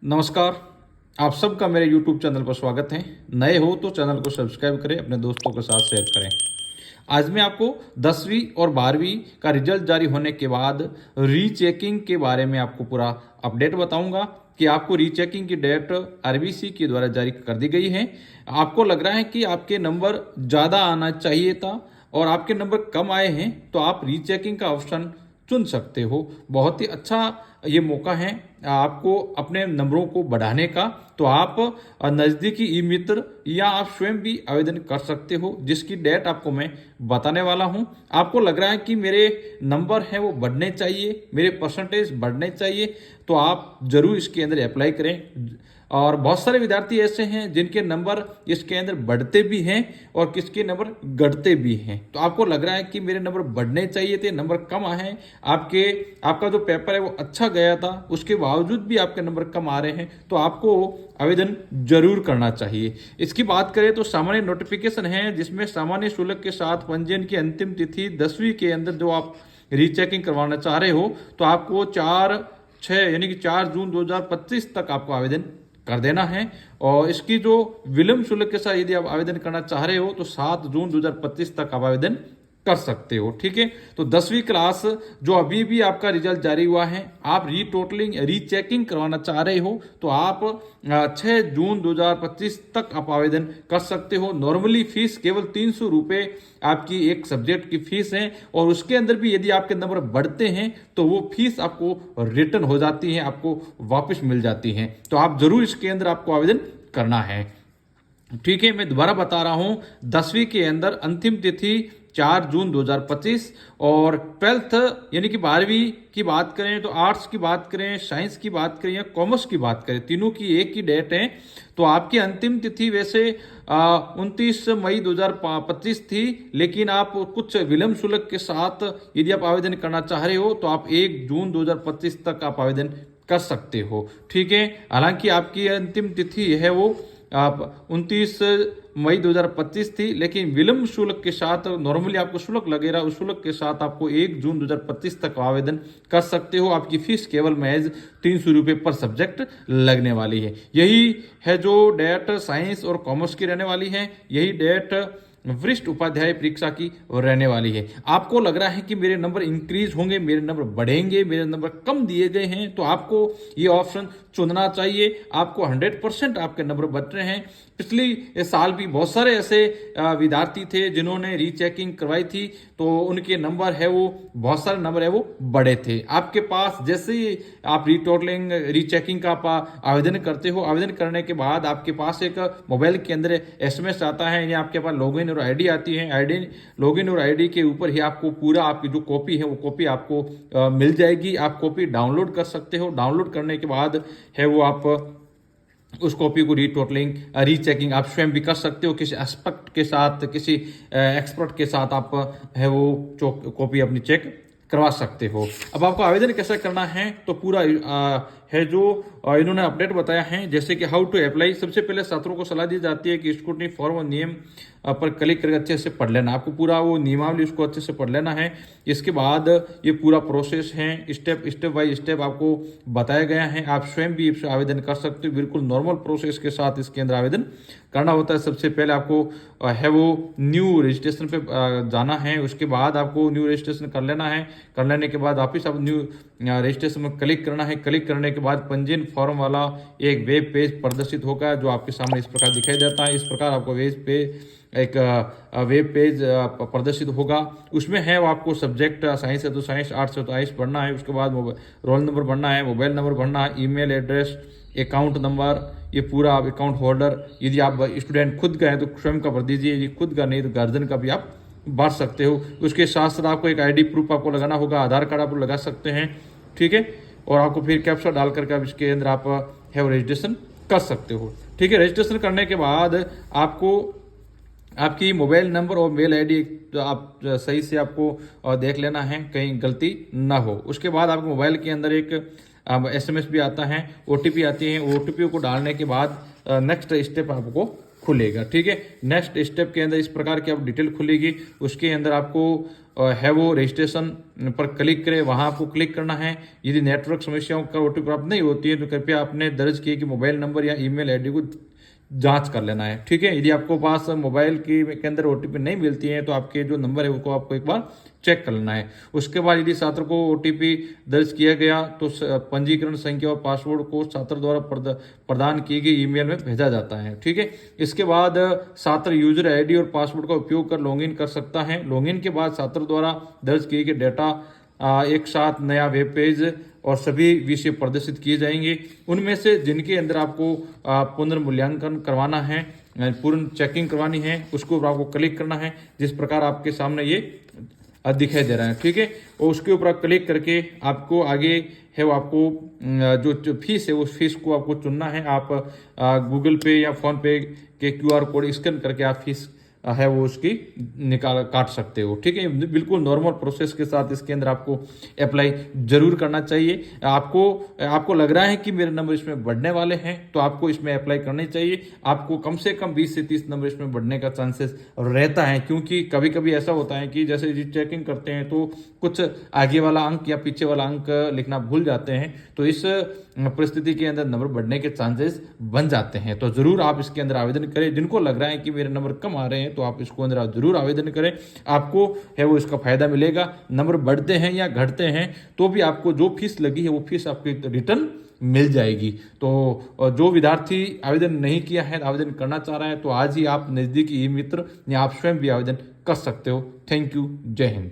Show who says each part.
Speaker 1: नमस्कार। आप सबका मेरे YouTube चैनल पर स्वागत है। नए हो तो चैनल को सब्सक्राइब करें, अपने दोस्तों के साथ शेयर करें। आज मैं आपको 10वीं और 12वीं का रिजल्ट जारी होने के बाद रीचेकिंग के बारे में आपको पूरा अपडेट बताऊंगा कि आपको रीचेकिंग की डेट आरबीसी के द्वारा जारी कर दी गई है। आपको लग रहा है कि आपके नंबर ज़्यादा आना चाहिए था और आपके नंबर कम आए हैं तो आप रीचेकिंग का ऑप्शन चुन सकते हो। बहुत ही अच्छा ये मौका है आपको अपने नंबरों को बढ़ाने का। तो आप नज़दीकी ई मित्र या आप स्वयं भी आवेदन कर सकते हो, जिसकी डेट आपको मैं बताने वाला हूं। आपको लग रहा है कि मेरे नंबर हैं वो बढ़ने चाहिए, मेरे परसेंटेज बढ़ने चाहिए, तो आप जरूर इसके अंदर अप्लाई करें। और बहुत सारे विद्यार्थी ऐसे हैं जिनके नंबर इसके अंदर बढ़ते भी हैं और किसके नंबर घटते भी हैं। तो आपको लग रहा है कि मेरे नंबर बढ़ने चाहिए थे, नंबर कम आए हैं, आपका जो पेपर है वो अच्छा गया था, उसके बावजूद भी आपके नंबर कम आ रहे हैं, तो आपको आवेदन जरूर करना चाहिए। इसकी बात करें तो सामान्य नोटिफिकेशन है, जिसमें सामान्य शुल्क के साथ पंजीयन की अंतिम तिथि 10वीं के अंदर जो आप रीचेकिंग करवाना चाह रहे हो तो आपको 4/6 यानी कि 4 जून 2025 तक आपको आवेदन कर देना है। और इसकी जो विलंब शुल्क के साथ यदि आप आवेदन करना चाह रहे हो तो 7 जून 2025 तक आप आवेदन कर सकते हो। ठीक है, तो 10वीं क्लास जो अभी भी आपका रिजल्ट जारी हुआ है, आप रीचेकिंग करवाना चाह रहे हो तो आप 6 जून 2025 तक आप आवेदन कर सकते हो। नॉर्मली फीस केवल 300 रुपये आपकी एक सब्जेक्ट की फीस है, और उसके अंदर भी यदि आपके नंबर बढ़ते हैं तो वो फीस आपको रिटर्न हो जाती है, आपको वापस मिल जाती है। तो आप जरूर इसके अंदर आपको आवेदन करना है। ठीक है, मैं दोबारा बता रहा हूं, 10वीं के अंदर अंतिम तिथि 4 जून 2025, और 12th यानी कि 12वीं की बात करें तो आर्ट्स की बात करें, साइंस की बात करें या कॉमर्स की बात करें, तीनों की एक ही डेट है। तो आपकी अंतिम तिथि वैसे 29 मई 2025 थी, लेकिन आप कुछ विलंब शुल्क के साथ यदि आप आवेदन करना चाह रहे हो तो आप 1 जून 2025 तक आप आवेदन कर सकते हो। ठीक है, हालांकि आपकी अंतिम तिथि है वो आप 29 मई 2025 थी, लेकिन विलंब शुल्क के साथ नॉर्मली आपको शुल्क लगेगा, उस शुल्क के साथ आपको 1 जून 2025 तक आवेदन कर सकते हो। आपकी फीस केवल महज 300 रुपये पर सब्जेक्ट लगने वाली है। यही है जो डेट साइंस और कॉमर्स की रहने वाली है, यही डेट वरिष्ठ उपाध्याय परीक्षा की रहने वाली है। आपको लग रहा है कि मेरे नंबर इंक्रीज होंगे, मेरे नंबर बढ़ेंगे, मेरे नंबर कम दिए गए हैं, तो आपको ये ऑप्शन चुनना चाहिए। आपको 100% आपके नंबर बढ़ रहे हैं। पिछली साल भी बहुत सारे ऐसे विद्यार्थी थे जिन्होंने रीचेकिंग करवाई थी, तो उनके नंबर है वो बहुत सारे नंबर है वो बड़े थे। आपके पास जैसे ही आप रीचेकिंग का आप आवेदन करते हो, आवेदन करने के बाद आपके पास एक मोबाइल के अंदर SMS आता है, या आपके पास लॉगिन और आईडी आती है। लॉगिन और आईडी के ऊपर ही आपको पूरा आपकी जो कॉपी है वो कॉपी आपको मिल जाएगी। आप कॉपी डाउनलोड कर सकते हो। डाउनलोड करने के बाद है वो आप उस कॉपी को रीचेकिंग आप स्वयं भी कर सकते हो, किसी एक्सपर्ट के साथ, किसी एक्सपर्ट के साथ आप है वो कॉपी अपनी चेक करवा सकते हो। अब आपको आवेदन कैसे करना है तो पूरा है जो इन्होंने अपडेट बताया है, जैसे कि हाउ टू अप्लाई। सबसे पहले छात्रों को सलाह दी जाती है कि स्क्रूटनी फॉर्म और नियम पर क्लिक करके अच्छे से पढ़ लेना। आपको पूरा वो नियमावली उसको अच्छे से पढ़ लेना है। इसके बाद ये पूरा प्रोसेस है, स्टेप बाय स्टेप आपको बताया गया है। आप स्वयं भी इससे आवेदन कर सकते हो। बिल्कुल नॉर्मल प्रोसेस के साथ इसके अंदर आवेदन करना होता है। सबसे पहले आपको है वो न्यू रजिस्ट्रेशन पे जाना है। उसके बाद आपको न्यू रजिस्ट्रेशन कर लेना है। कर लेने के बाद वापिस आप न्यू रजिस्ट्रेशन में क्लिक करना है। क्लिक करने के बाद पंजीयन फॉर्म वाला एक वेब पेज प्रदर्शित होगा, जो आपके सामने इस प्रकार दिखाई देता है। इस प्रकार आपको एक वेब पेज प्रदर्शित होगा। उसमें है वो आपको सब्जेक्ट साइंस है तो साइंस, आर्ट्स है तो आर्ट्स भरना है। उसके बाद रोल नंबर भरना है, मोबाइल नंबर भरना है, ईमेल एड्रेस, अकाउंट नंबर, ये पूरा आप अकाउंट होल्डर, यदि आप स्टूडेंट खुद का है तो स्वयं का भर दीजिए, यदि खुद का नहीं तो गार्जियन का भी आप भर सकते हो। उसके साथ साथ आपको एक ID प्रूफ आपको लगाना होगा, आधार कार्ड आप लगा सकते हैं। ठीक है, और आपको फिर कैप्चा डाल करके आप इसके अंदर आप है वो रजिस्ट्रेशन कर सकते हो। ठीक है, रजिस्ट्रेशन करने के बाद आपको आपकी मोबाइल नंबर और मेल ID तो आप सही से आपको देख लेना है, कहीं गलती ना हो। उसके बाद आपके मोबाइल के अंदर एक SMS भी आता है, OTP आती है। OTP को डालने के बाद नेक्स्ट स्टेप आपको खुलेगा। ठीक है, नेक्स्ट स्टेप के अंदर इस प्रकार की आप डिटेल खुलेगी। उसके अंदर आपको है वो रजिस्ट्रेशन पर क्लिक करें, वहां आपको क्लिक करना है। यदि नेटवर्क समस्याओं का ओटीपी प्राप्त नहीं होती है तो कृपया आपने दर्ज किए कि मोबाइल नंबर या ईमेल आईडी को जांच कर लेना है। ठीक है, यदि आपको पास मोबाइल के अंदर ओटीपी नहीं मिलती है तो आपके जो नंबर है उसको आपको एक बार चेक कर लेना है। उसके बाद यदि छात्र को ओटीपी दर्ज किया गया तो पंजीकरण संख्या और पासवर्ड को छात्र द्वारा प्रदान की गई ईमेल में भेजा जाता है। ठीक है, इसके बाद छात्र यूजर आईडी और पासवर्ड का उपयोग कर लॉगिन कर सकता है। लॉगिन के बाद छात्र द्वारा दर्ज किए गए डेटा एक साथ नया वेब पेज और सभी विषय प्रदर्शित किए जाएंगे। उनमें से जिनके अंदर आपको पुनर्मूल्यांकन करवाना है, पूर्ण चेकिंग करवानी है, उसके ऊपर आपको क्लिक करना है जिस प्रकार आपके सामने ये दिखाई दे रहा है। ठीक है, और उसके ऊपर क्लिक करके आपको आगे है वो आपको जो फीस है उस फीस को आपको चुनना है। आप गूगल पे या फोन पे के QR कोड स्कैन करके आप फीस है वो उसकी काट सकते हो। ठीक है, बिल्कुल नॉर्मल प्रोसेस के साथ इसके अंदर आपको अप्लाई जरूर करना चाहिए। आपको लग रहा है कि मेरे नंबर इसमें बढ़ने वाले हैं तो आपको इसमें अप्लाई करनी चाहिए। आपको कम से कम 20 से 30 नंबर इसमें बढ़ने का चांसेस रहता है, क्योंकि कभी कभी ऐसा होता है कि जैसे चेकिंग करते हैं तो कुछ आगे वाला अंक या पीछे वाला अंक लिखना भूल जाते हैं, तो इस परिस्थिति के अंदर नंबर बढ़ने के चांसेस बन जाते हैं। तो जरूर आप इसके अंदर आवेदन करें। जिनको लग रहा है कि मेरे नंबर कम आ रहे हैं तो आप इसको अंदर जरूर आवेदन करें, आपको है वो इसका फायदा मिलेगा। नंबर बढ़ते हैं या घटते हैं तो भी आपको जो फीस लगी है वो फीस आपकी रिटर्न मिल जाएगी। तो जो विद्यार्थी आवेदन नहीं किया है, आवेदन करना चाह रहा है, तो आज ही आप नजदीकी ई मित्र या आप स्वयं भी आवेदन कर सकते हो। थैंक यू, जय हिंद।